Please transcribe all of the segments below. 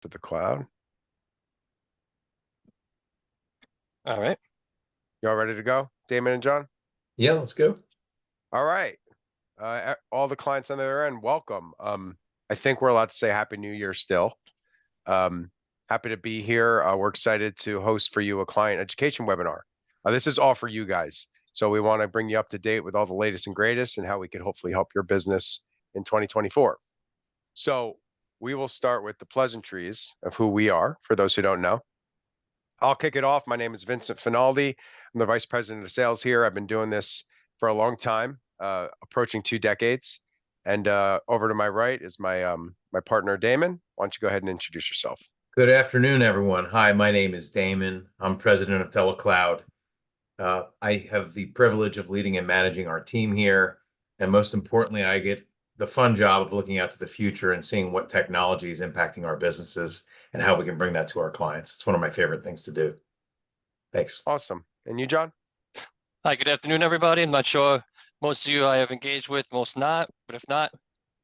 To the cloud. All right. Y'all ready to go, Damon and John? Yeah, let's go. All right. All the clients on the other end, welcome. I think we're allowed to say Happy New Year still. Happy to be here. We're excited to host for you a client education webinar. This is all for you guys. So we want to bring you up to date with all the latest and greatest and how we can hopefully help your business in 2024. So we will start with the pleasantries of who we are, for those who don't know. I'll kick it off. My name is Vincent Finaldi. I'm the Vice President of Sales here. I've been doing this for a long time, approaching 2 decades. And over to my right is my partner, Damon. Why don't you go ahead and introduce yourself? Good afternoon, everyone. Hi, my name is Damon. I'm president of TeleCloud. I have the privilege of leading and managing our team here. And most importantly, I get the fun job of looking out to the future and seeing what technology is impacting our businesses and how we can bring that to our clients. It's one of my favorite things to do. Thanks. Awesome. And you, John? Hi, good afternoon, everybody. I'm not sure most of you I have engaged with, most not, but if not,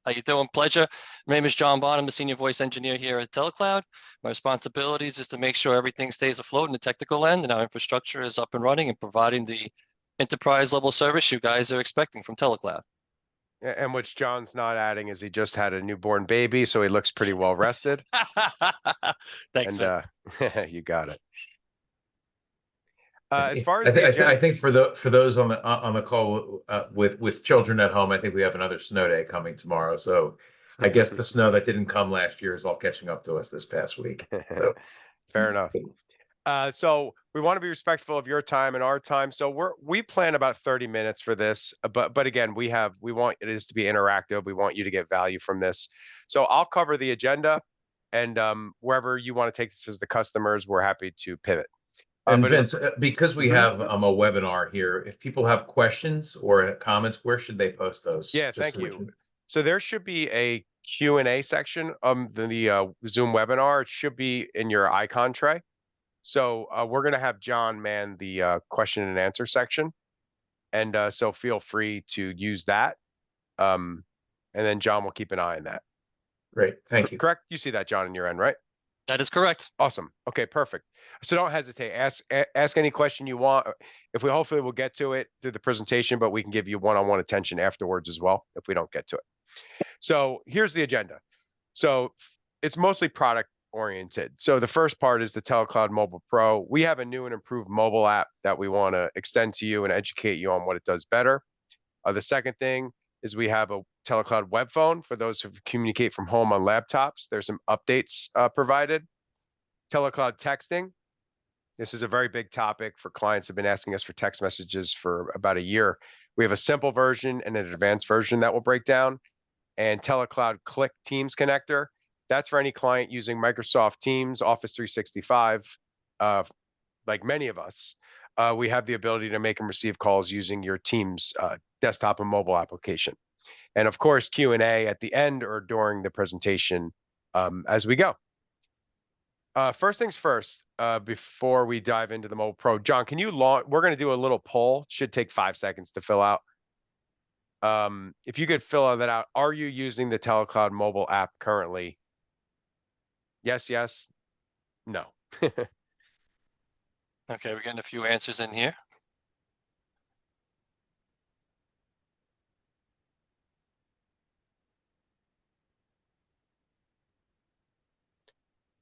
how you doing? Pleasure. My name is John Bond. I'm the senior voice engineer here at TeleCloud. My responsibilities is to make sure everything stays afloat in the technical end and our infrastructure is up and running and providing the enterprise level service you guys are expecting from TeleCloud. And which John's not adding is he just had a newborn baby, so he looks pretty well rested. Thanks, and you got it. I As far as the agenda, I think for those on the call with children at home, I think we have another snow day coming tomorrow. So I guess the snow that didn't come last year is all catching up to us this past week. So. Fair enough. So we want to be respectful of your time and our time. So we plan about 30 minutes for this, but again, we want it is to be interactive. We want you to get value from this. So I'll cover the agenda, and wherever you want to take this as the customers, we're happy to pivot. And Vince, because we have a webinar here, if people have questions or comments, where should they post those? Yeah, thank you. So there should be a Q&A section of the Zoom webinar. It should be in your icon tray. So we're going to have John man the question and answer section. And so feel free to use that. And then John will keep an eye on that. Great. Thank you. Correct? You see that, John, in your end, right? That is correct. Awesome. Okay, perfect. So don't hesitate. Ask any question you want. If we hopefully we'll get to it through the presentation, but we can give you one-on-one attention afterwards as well if we don't get to it. So here's the agenda. So it's mostly product oriented. So the first part is the TeleCloud Mobile Pro. We have a new and improved mobile app that we want to extend to you and educate you on what it does better. The second thing is we have a TeleCloud web phone for those who communicate from home on laptops. There's some updates provided. TeleCloud texting. This is a very big topic for clients who have been asking us for text messages for about a year. We have a simple version and an advanced version that will break down. And TeleCloud Click Teams connector. That's for any client using Microsoft Teams, Office 365. Like many of us, we have the ability to make and receive calls using your Teams desktop and mobile application. And of course, Q&A at the end or during the presentation as we go. First things first, before we dive into the Mobile Pro, John, can you we're going to do a little poll. Should take 5 seconds to fill out. If you could fill that out, are you using the TeleCloud mobile app currently? Yes, yes, no. Okay, we're getting a few answers in here.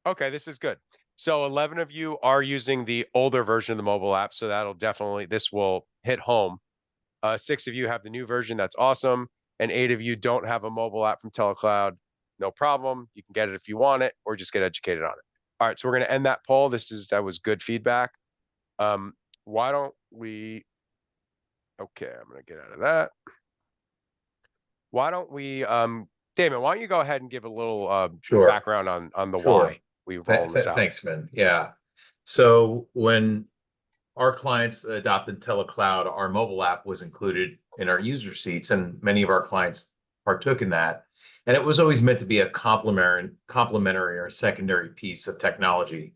Okay, this is good. So 11 of you are using the older version of the mobile app, so this will hit home. 6 of you have the new version. That's awesome. And 8 of you don't have a mobile app from TeleCloud. No problem. You can get it if you want it, or just get educated on it. All right, so we're going to end that poll. That was good feedback. Why don't we? Okay, I'm going to get out of that. Why don't we, Damon? Why don't you go ahead and give a little background on the why we roll this out? Thanks, Vin. Yeah. So when our clients adopted TeleCloud, our mobile app was included in our user seats, and many of our clients partook in that. And it was always meant to be a complementary or secondary piece of technology.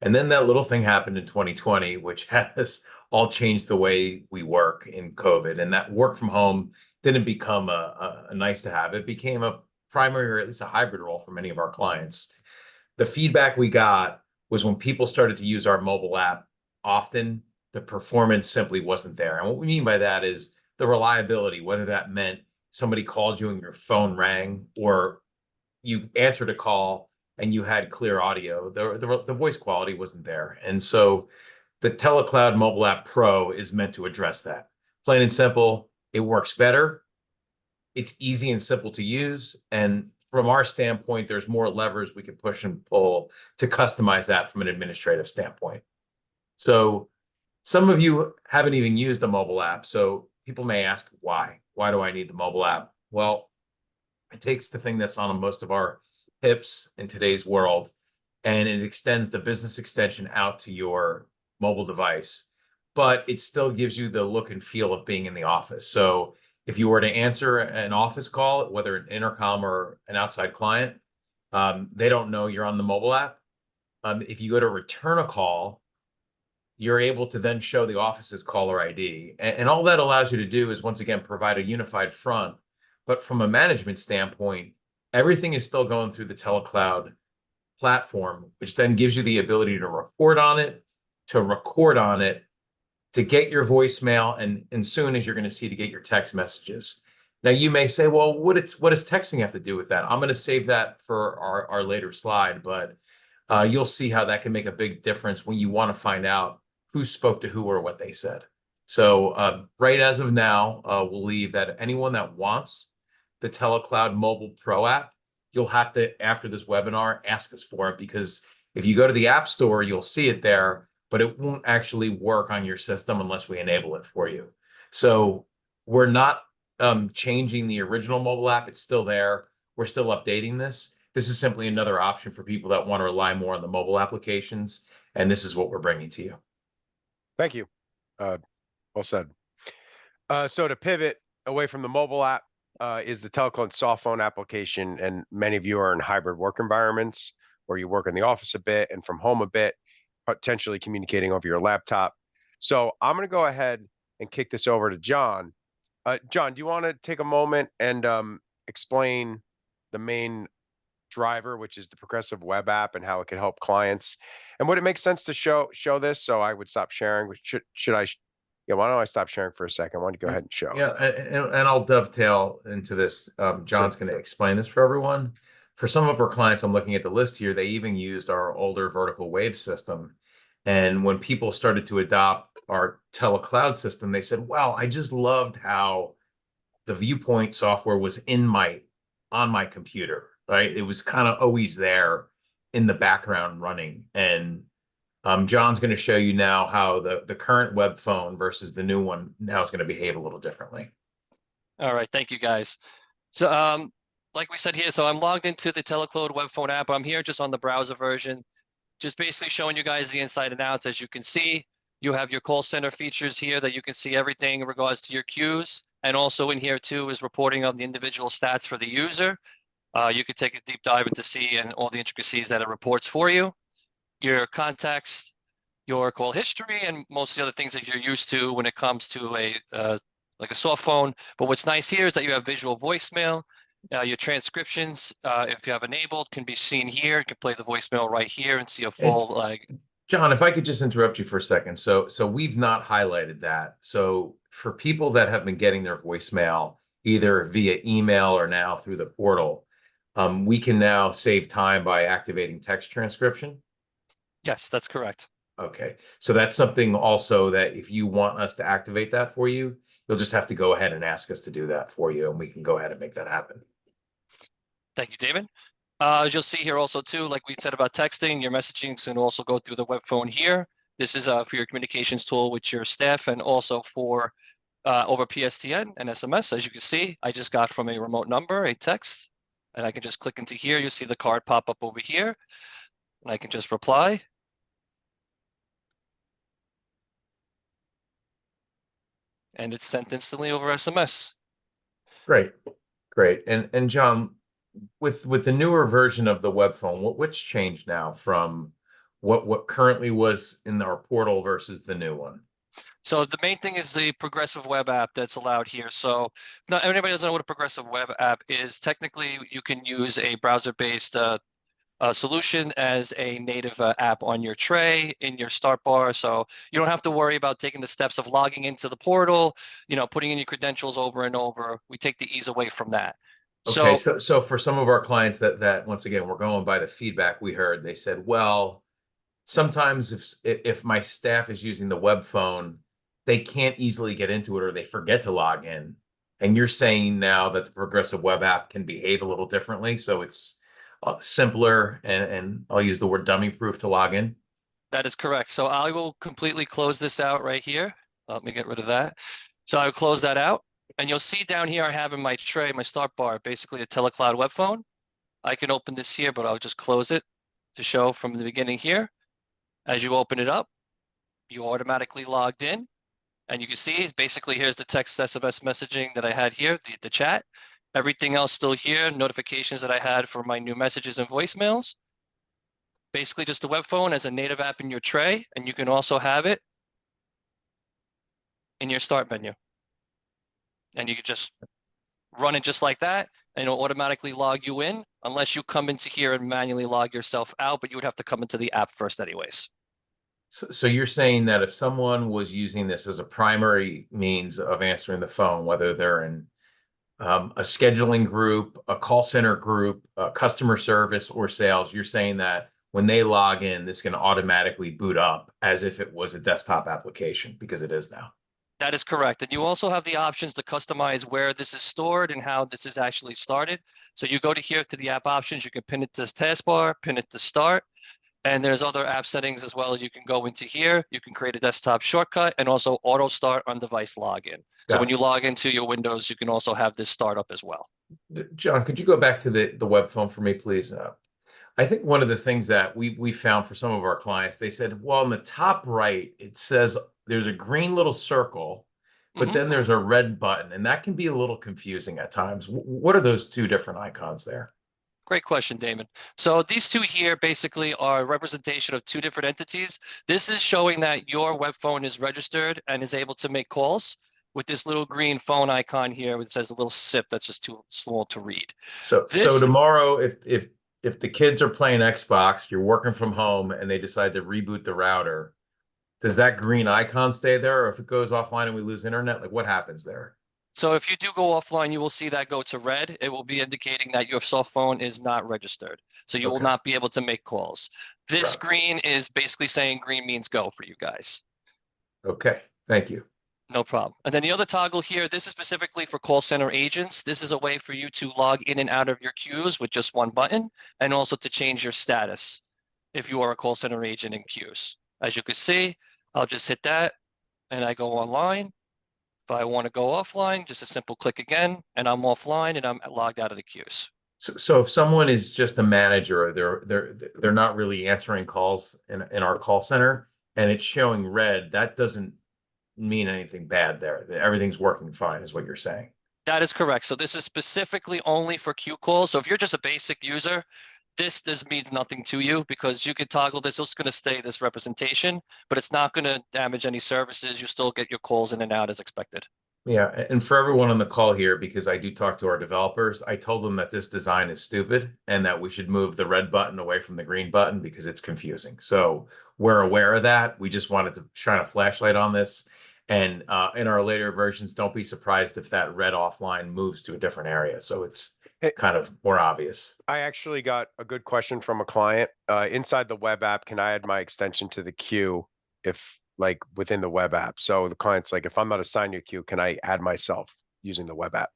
And then that little thing happened in 2020, which has all changed the way we work in COVID. And that work from home didn't become a nice to have. It became a primary or at least a hybrid role for many of our clients. the feedback we got was when people started to use our mobile app often, the performance simply wasn't there. And what we mean by that is the reliability, whether that meant somebody called you and your phone rang, or you answered a call and you had clear audio, the voice quality wasn't there. And so the TeleCloud Mobile App Pro is meant to address that. Plain and simple, it works better. It's easy and simple to use. And from our standpoint, there's more levers we can push and pull to customize that from an administrative standpoint. So some of you haven't even used a mobile app. So people may ask, why? Why do I need the mobile app? Well, it takes the thing that's on most of our hips in today's world, and it extends the business extension out to your mobile device, but it still gives you the look and feel of being in the office. So if you were to answer an office call, whether an intercom or an outside client, they don't know you're on the mobile app. If you go to return a call, you're able to then show the office's caller ID. And all that allows you to do is, once again, provide a unified front. But from a management standpoint, everything is still going through the TeleCloud platform, which then gives you the ability to report on it, to record on it, to get your voicemail, and soon as you're going to see, to get your text messages. Now, you may say, well, what does texting have to do with that? I'm going to save that for our later slide, but you'll see how that can make a big difference when you want to find out who spoke to who or what they said. So right as of now, we'll leave that anyone that wants the TeleCloud Mobile Pro app, you'll have to, after this webinar, ask us for it, because if you go to the App Store, you'll see it there, but it won't actually work on your system unless we enable it for you. So we're not changing the original mobile app. It's still there. We're still updating this. This is simply another option for people that want to rely more on the mobile applications, and this is what we're bringing to you. Thank you. Well said. So to pivot away from the mobile app is the TeleCloud soft phone application, and many of you are in hybrid work environments where you work in the office a bit and from home a bit, potentially communicating over your laptop. So I'm going to go ahead and kick this over to John. John, do you want to take a moment and explain the main driver, which is the progressive web app, and how it can help clients, and would it make sense to show this? So I would stop sharing. Should I? Yeah, why don't I stop sharing for a second? Why don't you go ahead and show? Yeah, and I'll dovetail into this. John's going to explain this for everyone. For some of our clients, I'm looking at the list here, they even used our older vertical wave system. And when people started to adopt our TeleCloud system, they said, wow, I just loved how the Viewpoint software was on my computer, right? It was kind of always there in the background running. And John's going to show you now how the current web phone versus the new one now is going to behave a little differently. All right, thank you guys. So like we said here, so I'm logged into the TeleCloud web phone app. I'm here just on the browser version, just basically showing you guys the inside and outs. As you can see, you have your call center features here that you can see everything in regards to your queues. And also in here too is reporting of the individual stats for the user. You could take a deep dive into see and all the intricacies that it reports for you. Your contacts, your call history, and most of the other things that you're used to when it comes to a like a soft phone. But what's nice here is that you have visual voicemail. Your transcriptions, if you have enabled, can be seen here. You can play the voicemail right here and see a full like. John, if I could just interrupt you for a second. So we've not highlighted that. So for people that have been getting their voicemail either via email or now through the portal, we can now save time by activating text transcription. Yes, that's correct. Okay, so that's something also that if you want us to activate that for you, you'll just have to go ahead and ask us to do that for you, and we can go ahead and make that happen. Thank you, David. As you'll see here also too, like we said about texting, your messaging can also go through the web phone here. This is for your communications tool with your staff, and also for over PSTN and SMS. As you can see, I just got from a remote number a text, and I can just click into here. You'll see the card pop up over here, and I can just reply. And it's sent instantly over SMS. Great. And John, with the newer version of the web phone, what's changed now from what currently was in our portal versus the new one? So the main thing is the progressive web app that's allowed here. So not everybody doesn't know what a progressive web app is. Technically, you can use a browser-based solution as a native app on your tray in your start bar. So you don't have to worry about taking the steps of logging into the portal, putting in your credentials over and over. We take the ease away from that. Okay, So so for some of our clients that once again, we're going by the feedback we heard, they said, well, sometimes if my staff is using the web phone, they can't easily get into it or they forget to log in. And you're saying now that the progressive web app can behave a little differently, so it's simpler and I'll use the word dummy proof to log in. that is correct. So I will completely close this out right here. Let me get rid of that. So I'll close that out. And you'll see down here I have in my tray, my start bar, basically a TeleCloud web phone. I can open this here, but I'll just close it to show from the beginning here. As you open it up, you automatically logged in. And you can see basically here's the text SMS messaging that I had here, the chat. Everything else still here, notifications that I had for my new messages and voicemails. Basically just a web phone as a native app in your tray, and you can also have it in your start menu. And you can just run it just like that, and it'll automatically log you in, unless you come into here and manually log yourself out, but you would have to come into the app first anyways. So you're saying that if someone was using this as a primary means of answering the phone, whether they're in a scheduling group, a call center group, customer service, or sales, you're saying that when they log in, this can automatically boot up as if it was a desktop application, because it is now. That is correct. And you also have the options to customize where this is stored and how this is actually started. So you go to here to the app options, you can pin it to taskbar, pin it to start. And there's other app settings as well. You can go into here, you can create a desktop shortcut and also auto start on device login. So when you log into your Windows, you can also have this start up as well. John, could you go back to the web phone for me, please? I think one of the things that we found for some of our clients, they said, well, in the top right, it says there's a green little circle, but then there's a red button, and that can be a little confusing at times. What are those two different icons there? Great question, Damon. So these two here basically are a representation of two different entities. This is showing that your web phone is registered and is able to make calls with this little green phone icon here, which says a little sip that's just too small to read. So tomorrow, if the kids are playing Xbox, you're working from home, and they decide to reboot the router, does that green icon stay there? Or if it goes offline and we lose internet, like what happens there? So if you do go offline, you will see that go to red. It will be indicating that your cell phone is not registered. So you will not be able to make calls. This green is basically saying green means go for you guys. Okay, thank you. No problem. And then the other toggle here, this is specifically for call center agents. This is a way for you to log in and out of your queues with just one button, and also to change your status if you are a call center agent in queues. As you can see, I'll just hit that and I go online. If I want to go offline, just a simple click again, and I'm offline and I'm logged out of the queues. So if someone is just a manager, they're not really answering calls in our call center, and it's showing red, that doesn't mean anything bad there. Everything's working fine, is what you're saying. That is correct. So this is specifically only for queue calls. So if you're just a basic user, this means nothing to you, because you can toggle this. It's going to stay this representation, but it's not going to damage any services. You still get your calls in and out as expected. Yeah, and for everyone on the call here, because I do talk to our developers, I told them that this design is stupid and that we should move the red button away from the green button because it's confusing. So we're aware of that. We just wanted to shine a flashlight on this. And in our later versions, don't be surprised if that red offline moves to a different area. So it's kind of more obvious. I actually got a good question from a client. Inside the web app, can I add my extension to the queue if like within the web app? So the client's like, if I'm not assigned to a queue, can I add myself using the web app?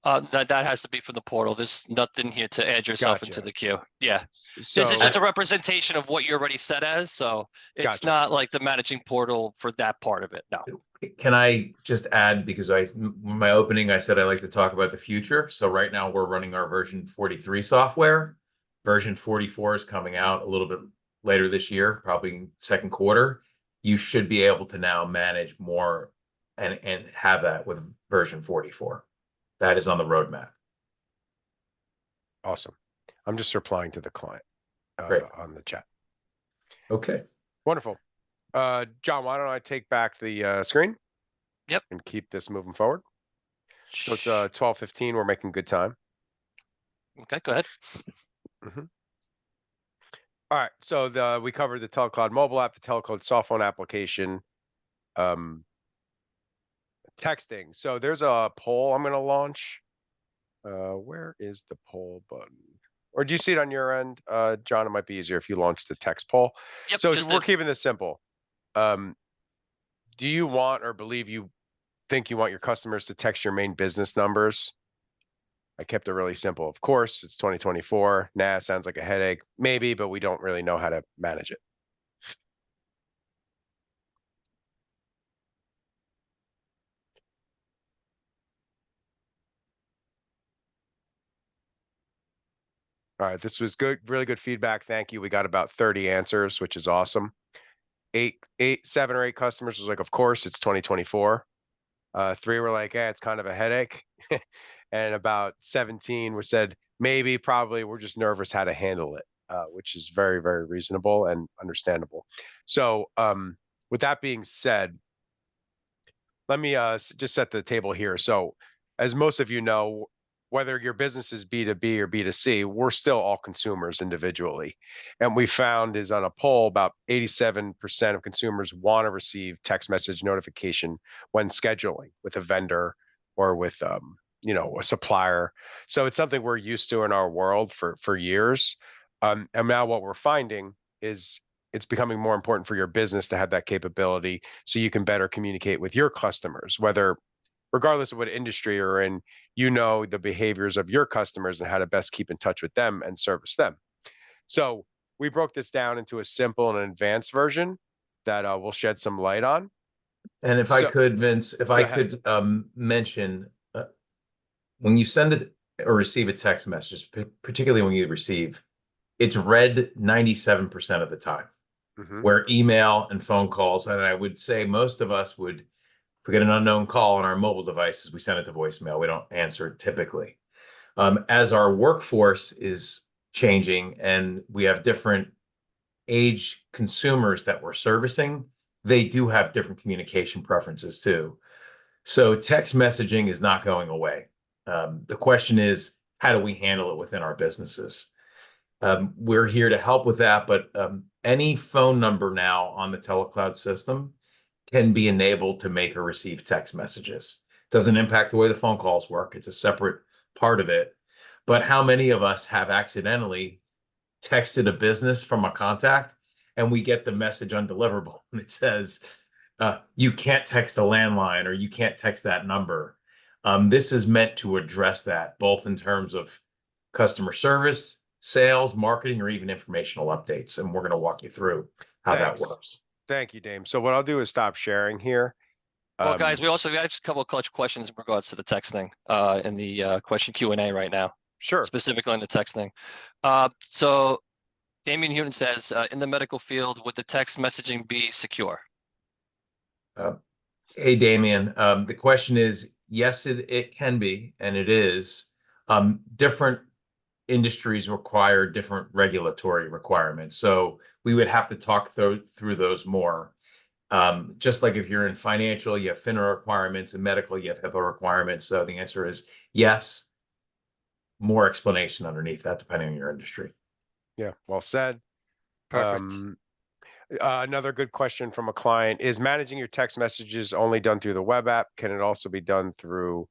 That has to be from the portal. There's nothing here to add yourself into the queue. Yeah. So, this is just a representation of what you're already set as. So it's not like the managing portal for that part of it. No. Can I just add, because my opening, I said I like to talk about the future. So right now we're running our version 43 software. Version 44 is coming out a little bit later this year, probably second quarter. You should be able to now manage more and have that with version 44. That is on the roadmap. Awesome. I'm just replying to the client on the chat. Okay. Wonderful. John, why don't I take back the screen? Yep. And keep this moving forward. So it's 12:15. We're making good time. Okay, go ahead. All right. So we covered the TeleCloud mobile app, the TeleCloud cell phone application, um, texting. So there's a poll I'm going to launch. Where is the poll button? Or do you see it on your end, John? It might be easier if you launch the text poll. Yep, So just we're did. keeping this simple. Do you want or believe you think you want your customers to text your main business numbers? I kept it really simple. Of course, it's 2024. Nah, sounds like a headache. Maybe, but we don't really know how to manage it. All right, this was good, really good feedback. Thank you. We got about 30 answers, which is awesome. 7 or 8 customers was like, of course, it's 2024. 3 were like, it's kind of a headache. And about 17 was said, maybe, probably, we're just nervous how to handle it, which is very, very reasonable and understandable. So with that being said, let me just set the table here. So as most of you know, whether your business is B2B or B2C, we're still all consumers individually. And we found is on a poll, about 87% of consumers want to receive text message notification when scheduling with a vendor or with a supplier. So it's something we're used to in our world for years. And now what we're finding is it's becoming more important for your business to have that capability so you can better communicate with your customers, whether regardless of what industry you're in, the behaviors of your customers and how to best keep in touch with them and service them. So we broke this down into a simple and advanced version that we'll shed some light on. And if I could, Vince, if I could mention, when you send it or receive a text message, particularly when you receive, it's read 97% of the time. Where email and phone calls, and I would say most of us would, if we get an unknown call on our mobile devices, we send it to voicemail. We don't answer it typically. As our workforce is changing and we have different age consumers that we're servicing, they do have different communication preferences too. So text messaging is not going away. The question is, how do we handle it within our businesses? We're here to help with that, but any phone number now on the TeleCloud system can be enabled to make or receive text messages. Doesn't impact the way the phone calls work. It's a separate part of it. But how many of us have accidentally texted a business from a contact and we get the message undeliverable and it says, you can't text a landline or you can't text that number. This is meant to address that, both in terms of customer service, sales, marketing, or even informational updates. And we're going to walk you through how that works. Thank you, Dame. So what I'll do is stop sharing here. Well, guys, we have just a couple of clutch questions in regards to the texting in the question Q&A right now. Sure. Specifically in the texting. So Damian Hewton says, in the medical field, would the text messaging be secure? Hey, Damian. The question is, yes, it can be, and it is. Different industries require different regulatory requirements. So we would have to talk through those more. Just like if you're in financial, you have FINRA requirements, and medical, you have HIPAA requirements. So the answer is yes. More explanation underneath that, depending on your industry. Yeah, well said. Perfect. Another good question from a client is managing your text messages only done through the web app? Can it also be done through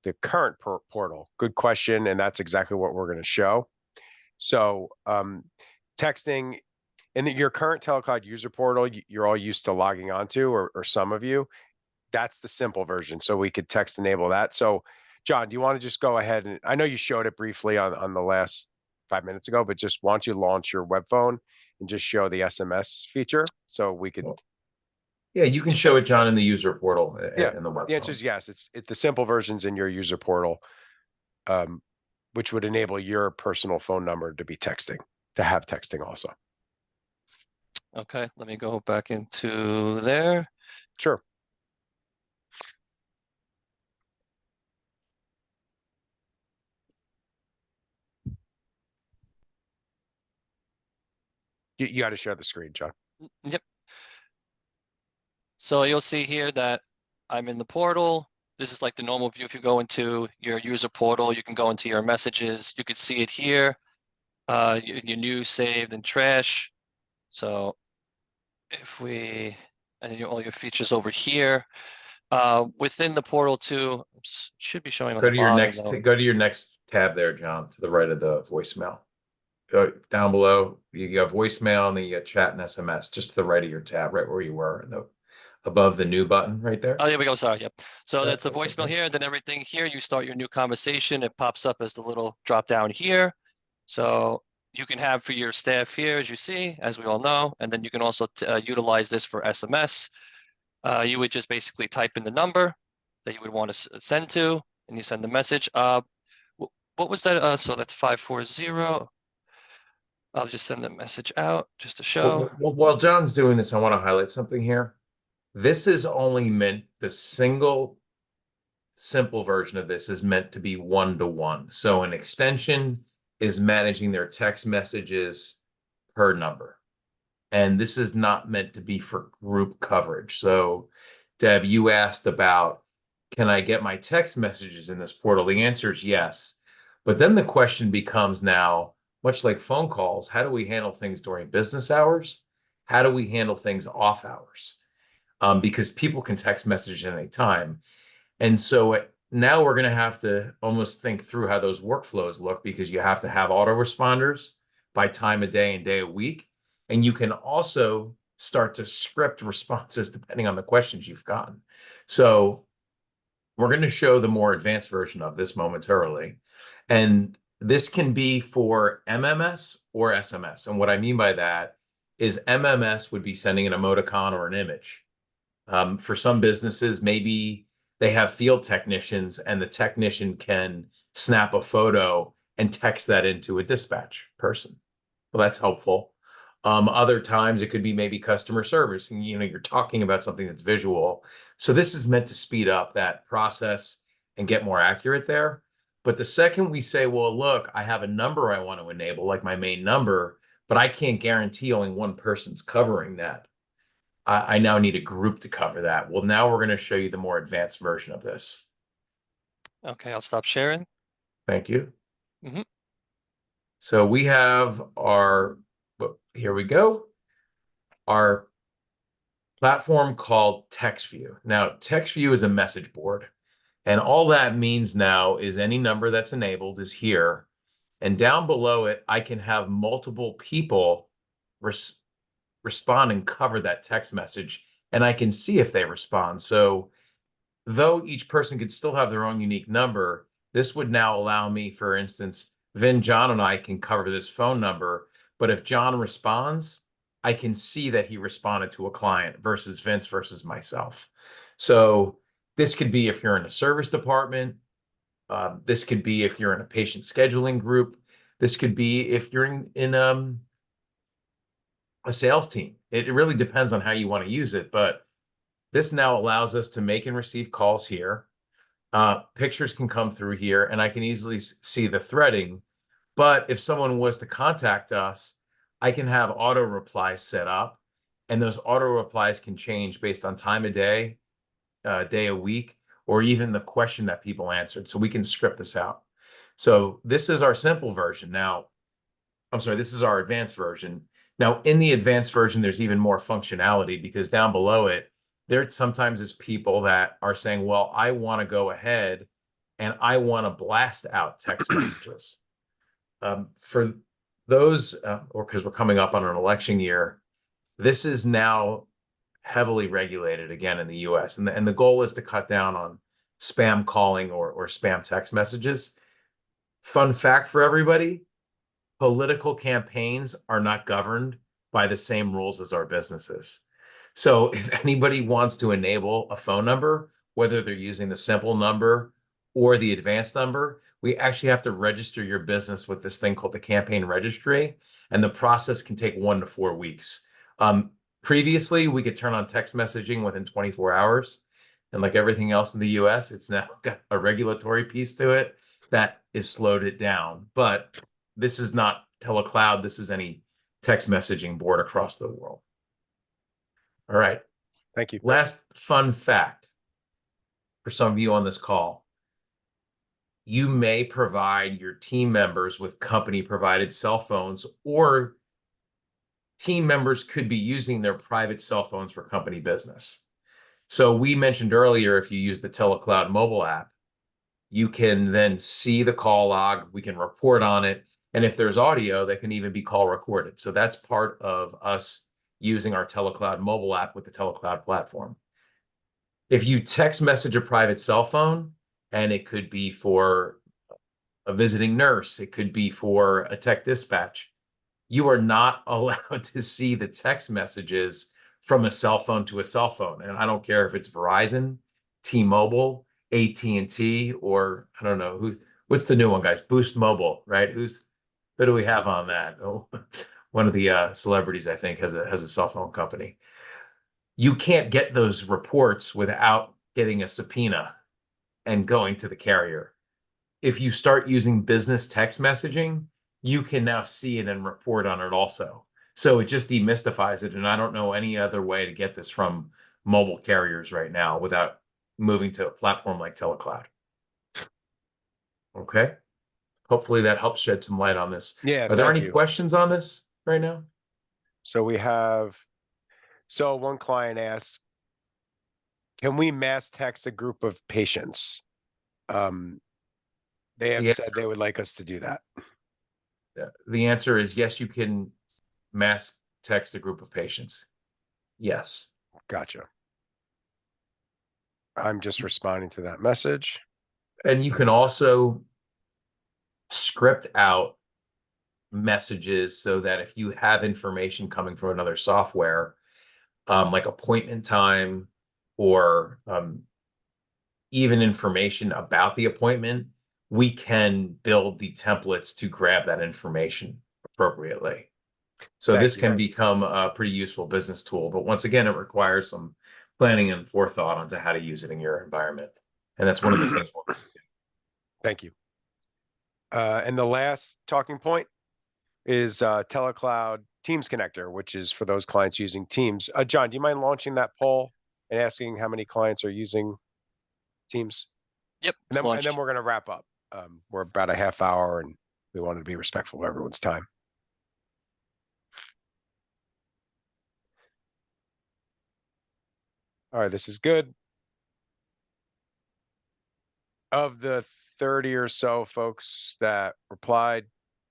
the current portal? Good question. And that's exactly what we're going to show. So texting in your current TeleCloud user portal, you're all used to logging onto, or some of you, that's the simple version. So we could text enable that. So John, do you want to just go ahead and, I know you showed it briefly on the last 5 minutes ago, but just why don't you launch your web phone and just show the SMS feature so we could. Yeah, you can show it, John, in the user portal. Yeah, in the web the answer phone. is yes. It's the simple versions in your user portal, which would enable your personal phone number to be texting, to have texting also. Okay, let me go back into there. Sure. You got to share the screen, John. Yep. So you'll see here that I'm in the portal. This is like the normal view. If you go into your user portal, you can go into your messages. You can see it here. your new, saved, and trash. So if we, and then all your features over here. Within the portal too, should be showing on Go the to your bottom next, though. go to your next tab there, John, to the right of the voicemail. Go down below, you got voicemail, and then you got chat and SMS, just to the right of your tab, right where you were, and above the new button right there. Oh, here we go. Sorry. Yep. So that's a That's voicemail okay. here. Then everything here, you start your new conversation. It pops up as the little drop down here. So you can have for your staff here, as you see, as we all know, and then you can also utilize this for SMS. You would just basically type in the number that you would want to send to, and you send the message. What was that? So that's 540. I'll just send the message out just to show. While John's doing this, I want to highlight something here. This is only meant, the simple version of this is meant to be one-to-one. So an extension is managing their text messages per number. And this is not meant to be for group coverage. So Deb, you asked about, can I get my text messages in this portal? The answer is yes. But then the question becomes now, much like phone calls, how do we handle things during business hours? How do we handle things off hours? Because people can text message at any time. And so now we're going to have to almost think through how those workflows look, because you have to have autoresponders by time of day and day of week. And you can also start to script responses depending on the questions you've gotten. So we're going to show the more advanced version of this momentarily. And this can be for MMS or SMS. And what I mean by that is MMS would be sending an emoticon or an image. For some businesses, maybe they have field technicians and the technician can snap a photo and text that into a dispatch person. Well, that's helpful. Other times it could be maybe customer service, and you're talking about something that's visual. So this is meant to speed up that process and get more accurate there. But the second we say, well, look, I have a number I want to enable, like my main number, but I can't guarantee only one person's covering that. I now need a group to cover that. Well, now we're going to show you the more advanced version of this. Okay, I'll stop sharing. Thank you. Mm-hmm. So we have here we go, our platform called TextView. Now, TextView is a message board, and all that means now is any number that's enabled is here, and down below it, I can have multiple people respond and cover that text message, and I can see if they respond. So though each person could still have their own unique number, this would now allow me, for instance, Vin, John, and I can cover this phone number, but if John responds, I can see that he responded to a client versus Vince versus myself. So this could be if you're in a service department. This could be if you're in a patient scheduling group. This could be if you're in a sales team. It really depends on how you want to use it, but this now allows us to make and receive calls here. Pictures can come through here, and I can easily see the threading. But if someone was to contact us, I can have auto replies set up, and those auto replies can change based on time of day, day of week, or even the question that people answered. So we can script this out. So this is our simple version. Now, I'm sorry, this is our advanced version. Now, in the advanced version, there's even more functionality, because down below it, there sometimes is people that are saying, well, I want to go ahead and I want to blast out text messages. For those, or because we're coming up on an election year, this is now heavily regulated again in the US. And the goal is to cut down on spam calling or spam text messages. Fun fact for everybody, political campaigns are not governed by the same rules as our businesses. So if anybody wants to enable a phone number, whether they're using the simple number or the advanced number, we actually have to register your business with this thing called the campaign registry, and the process can take 1 to 4 weeks. Previously, we could turn on text messaging within 24 hours. And like everything else in the US, it's now got a regulatory piece to it that is slowed it down. But this is not TeleCloud. This is any text messaging board across the world. All right. Thank you. Last fun fact for some of you on this call. you may provide your team members with company provided cell phones, or team members could be using their private cell phones for company business. So we mentioned earlier, if you use the TeleCloud mobile app, you can then see the call log, we can report on it. And if there's audio, that can even be call recorded. So that's part of us using our TeleCloud mobile app with the TeleCloud platform. If you text message a private cell phone, and it could be for a visiting nurse, it could be for a tech dispatch, you are not allowed to see the text messages from a cell phone to a cell phone. And I don't care if it's Verizon, T-Mobile, AT&T, or I don't know what's the new one, guys? Boost Mobile, right? Who do we have on that? Oh, one of the celebrities, I think, has a cell phone company. You can't get those reports without getting a subpoena and going to the carrier. If you start using business text messaging, you can now see it and report on it also. So it just demystifies it. And I don't know any other way to get this from mobile carriers right now without moving to a platform like TeleCloud. Okay. Hopefully that helps shed some light on this. Yeah. Are there Thank any you. questions on this right now? So one client asks, can we mass text a group of patients? They have said they would like us to do that. The answer is yes, you can mass text a group of patients. Yes. Gotcha. I'm just responding to that message. And you can also script out messages so that if you have information coming from another software, like appointment time or even information about the appointment, we can build the templates to grab that information appropriately. So this can become a pretty useful business tool. But once again, it requires some planning and forethought onto how to use it in your environment. And that's one of the things we'll do. Thank you. And the last talking point is TeleCloud Teams Connector, which is for those clients using Teams. John, do you mind launching that poll and asking how many clients are using Teams? Yep. And then we're going to wrap up. We're about a half hour, and we wanted to be respectful of everyone's time. All right, this is good. Of the 30 or so folks that replied,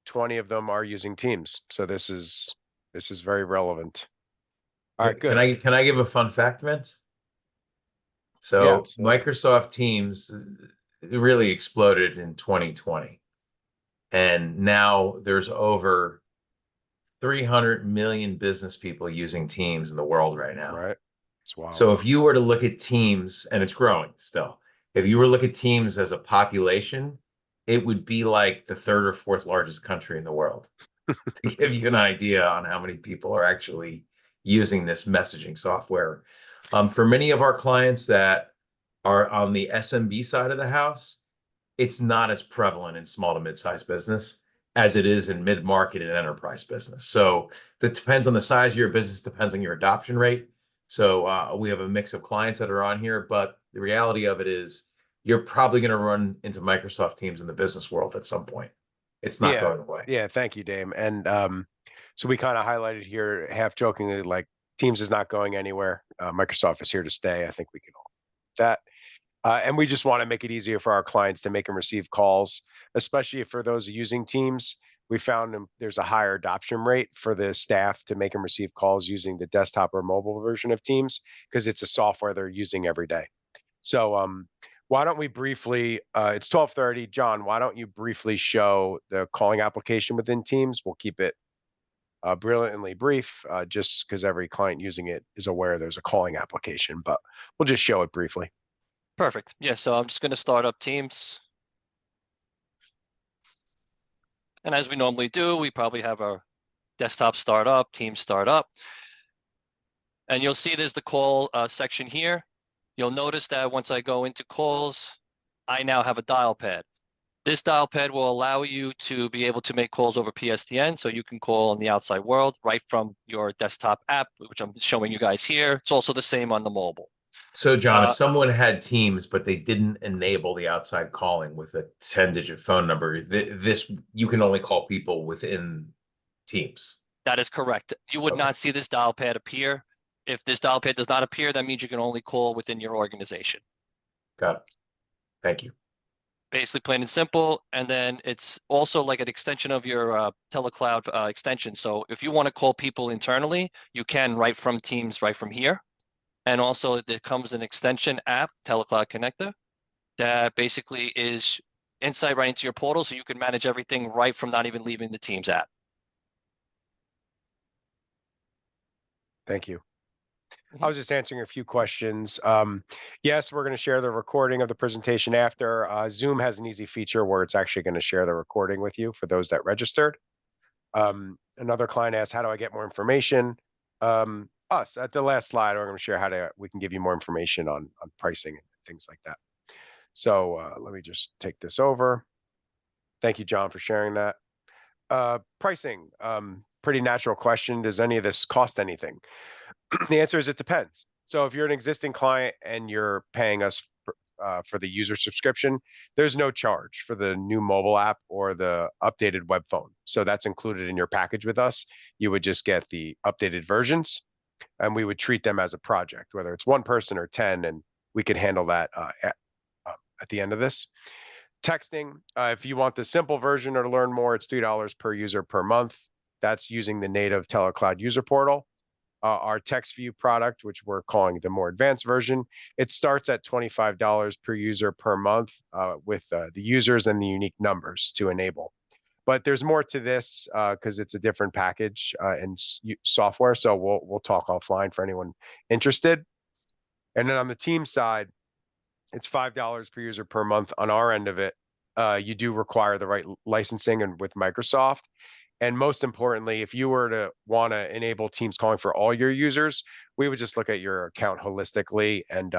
20 of them are using Teams. So this is very relevant. All right, good. Can I give a fun fact, Vince? Yeah, So Microsoft Teams really exploded in 2020. And now there's over 300 million business people using Teams in the world right now. Right. It's wild. So if you were to look at Teams, and it's growing still, if you were to look at Teams as a population, it would be like the third or fourth largest country in the world. To give you an idea on how many people are actually using this messaging software. For many of our clients that are on the SMB side of the house, it's not as prevalent in small to mid-sized business as it is in mid-market and enterprise business. So that depends on the size of your business, depends on your adoption rate. So we have a mix of clients that are on here, but the reality of it is you're probably going to run into Microsoft Teams in the business world at some point. It's not going away. Yeah, thank you, Dame. And so we kind of highlighted here, half jokingly, like Teams is not going anywhere. Microsoft is here to stay. I think we can all that. And we just want to make it easier for our clients to make and receive calls, especially for those using Teams. We found there's a higher adoption rate for the staff to make and receive calls using the desktop or mobile version of Teams because it's a software they're using every day. So why don't we briefly, it's 12:30. John, why don't you briefly show the calling application within Teams? We'll keep it brilliantly brief, just because every client using it is aware there's a calling application, but we'll just show it briefly. Perfect. Yeah, so I'm just going to start up Teams. And as we normally do, we probably have our desktop start up, Teams start up. And you'll see there's the call section here. You'll notice that once I go into calls, I now have a dial pad. This dial pad will allow you to be able to make calls over PSTN, so you can call in the outside world right from your desktop app, which I'm showing you guys here. It's also the same on the mobile. So, John, if Uh, someone had Teams, but they didn't enable the outside calling with a 10-digit phone number, this you can only call people within Teams. That is correct. You would Okay. not see this dial pad appear. If this dial pad does not appear, that means you can only call within your organization. Got it. Thank you. Basically, plain and simple. And then it's also like an extension of your TeleCloud extension. So if you want to call people internally, you can right from Teams, right from here. And also there comes an extension app, TeleCloud Connector, that basically is insight right into your portal, so you can manage everything right from not even leaving the Teams app. Thank you. Mhm. I was just answering a few questions. Yes, we're going to share the recording of the presentation after. Zoom has an easy feature where it's actually going to share the recording with you for those that registered. Another client asked, how do I get more information? Us at the last slide, we're going to share we can give you more information on pricing and things like that. So let me just take this over. Thank you, John, for sharing that. Pricing, pretty natural question. Does any of this cost anything? The answer is it depends. So if you're an existing client and you're paying us for the user subscription, there's no charge for the new mobile app or the updated web phone. So that's included in your package with us. You would just get the updated versions, and we would treat them as a project, whether it's one person or 10, and we could handle that at the end of this. Texting, if you want the simple version or to learn more, it's $3 per user per month. That's using the native TeleCloud user portal. Our TextView product, which we're calling the more advanced version, it starts at $25 per user per month with the users and the unique numbers to enable. But there's more to this because it's a different package and software. So we'll talk offline for anyone interested. And then on the team side, it's $5 per user per month on our end of it. You do require the right licensing and with Microsoft. And most importantly, if you were to want to enable Teams calling for all your users, we would just look at your account holistically, and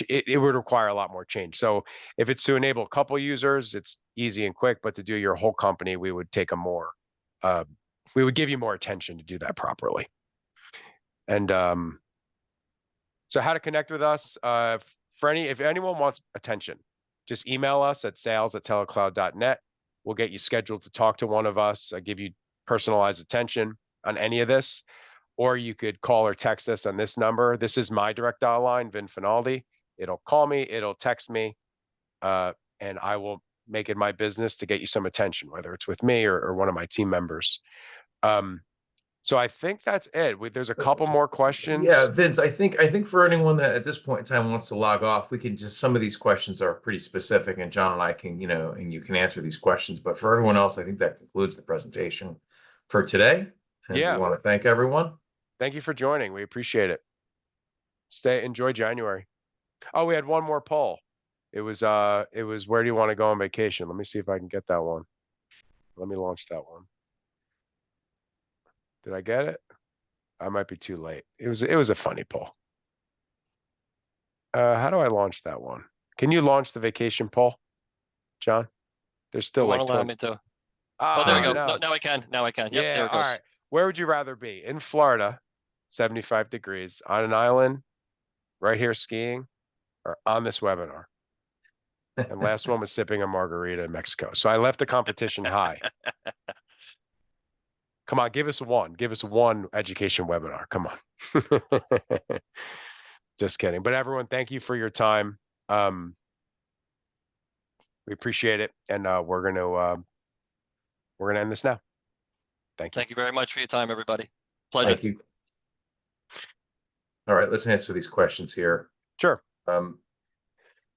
it would require a lot more change. So if it's to enable a couple users, it's easy and quick. But to do your whole company, we would take we would give you more attention to do that properly. And so how to connect with us? If anyone wants attention, just email us at sales@telecloud.net. We'll get you scheduled to talk to one of us, give you personalized attention on any of this, or you could call or text us on this number. This is my direct dial line, Vin Finaldi. It'll call me, it'll text me, and I will make it my business to get you some attention, whether it's with me or one of my team members. So I think that's it. There's a couple more questions. Yeah, Vince, I think for anyone that at this point in time wants to log off, we can just, some of these questions are pretty specific, and John and I can, and you can answer these questions. But for everyone else, I think that concludes the presentation for today. And Yeah. we want to thank everyone. Thank you for joining. We appreciate it. Enjoy January. Oh, we had one more poll. It was where do you want to go on vacation? Let me see if I can get that one. Let me launch that one. Did I get it? I might be too late. It was a funny poll. How do I launch that one? Can you launch the vacation poll, John? There's still You like won't allow me to. Ah, Oh, there we go. no. No, now I can. Now I can. Yep, Yeah, there it all goes. right. Where would you rather be? In Florida, 75 degrees, on an island, right here skiing, or on this webinar? And last one was sipping a margarita in Mexico. So I left the competition high. Come on, give us one. Give us one education webinar. Come on. Just kidding. But everyone, thank you for your time. We appreciate it, and we're gonna end this now. Thank you. Thank you very much for your time, everybody. Pleasure. Thank you. All right, let's answer these questions here. Sure.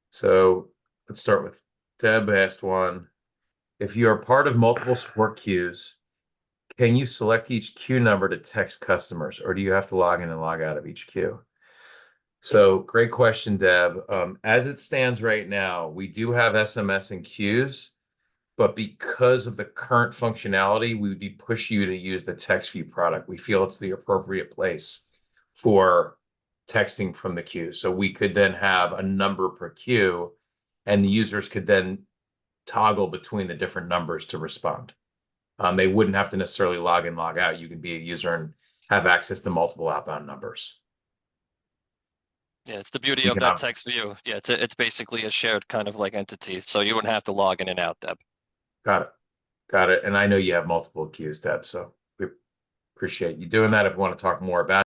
So let's start with Deb asked one. If you are part of multiple support queues, can you select each queue number to text customers, or do you have to log in and log out of each queue? So great question, Deb. As it stands right now, we do have SMS and queues, but because of the current functionality, we would push you to use the TextView product. We feel it's the appropriate place for texting from the queue. So we could then have a number per queue, and the users could then toggle between the different numbers to respond. They wouldn't have to necessarily log in, log out. You can be a user and have access to multiple outbound numbers. Yeah, it's the beauty We of can that obviously- text view. Yeah, it's basically a shared kind of like entity, so you wouldn't have to log in and out, Deb. Got it. Got it. And I know you have multiple queues, Deb, so we appreciate you doing that. If you want to talk more about